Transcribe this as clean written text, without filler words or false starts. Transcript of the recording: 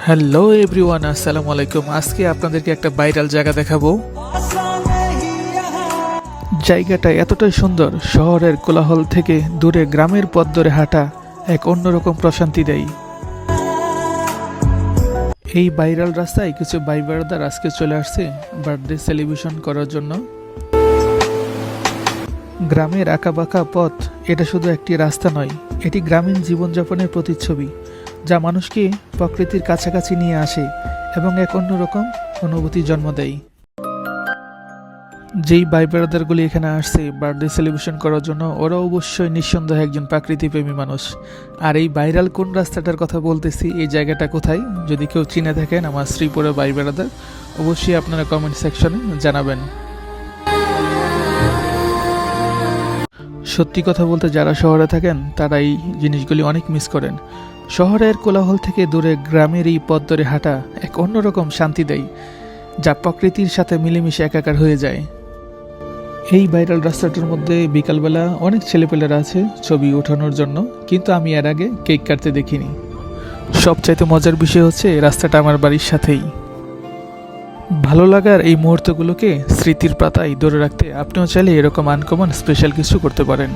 Hello everyone, আসসালামু আলাইকুম। আজকে আপনাদেরকে একটা ভাইরাল জায়গা দেখাবো। জায়গাটা এতটাই সুন্দর, শহরের কোলাহল থেকে দূরে গ্রামের পথ ধরে হাঁটা এক অন্যরকম প্রশান্তি দেয়। এই ভাইরাল রাস্তায় কিছু ভাই ব্রাদার আজকে চলে আসছে বার্থডে সেলিব্রেশন করার জন্য। গ্রামের আঁকাবাঁকা পথ এটা শুধু একটি রাস্তা নয়, এটি গ্রামীণ জীবনযাপনের প্রতিচ্ছবি, যা মানুষকে প্রকৃতির কাছাকাছি নিয়ে আসে এবং এক অন্যরকম অনুভূতি জন্ম দেয়। যেই ভাই ব্রাদারগুলি এখানে আসছে বার্থডে সেলিব্রেশন করার জন্য, ওরা অবশ্যই নিঃসন্দেহে একজন প্রাকৃতিপ্রেমী মানুষ। আর এই ভাইরাল কোন রাস্তাটার কথা বলতেছি, এই জায়গাটা কোথায়, যদি কেউ চিনে থাকেন আমার শ্রীপুরের ভাই ব্রাদার, অবশ্যই আপনারা কমেন্ট সেকশনে জানাবেন। সত্যি কথা বলতে, যারা শহরে থাকেন তারা এই জিনিসগুলি অনেক মিস করেন। শহরের কোলাহল থেকে দূরে গ্রামের এই পথ ধরে হাঁটা এক অন্যরকম শান্তি দেয়, যা প্রকৃতির সাথে মিলেমিশে একাকার হয়ে যায়। এই ভাইরাল রাস্তাটার মধ্যে বিকালবেলা অনেক ছেলেপেলেরা আছে ছবি ওঠানোর জন্য, কিন্তু আমি এর আগে কেক কাটতে দেখিনি। সবচাইতে মজার বিষয় হচ্ছে এই রাস্তাটা আমার বাড়ির সাথেই। ভালো লাগার এই মুহূর্তগুলোকে স্মৃতির পাতায় ধরে রাখতে আপনিও চাইলে এরকম আনকমন স্পেশাল কিছু করতে পারেন।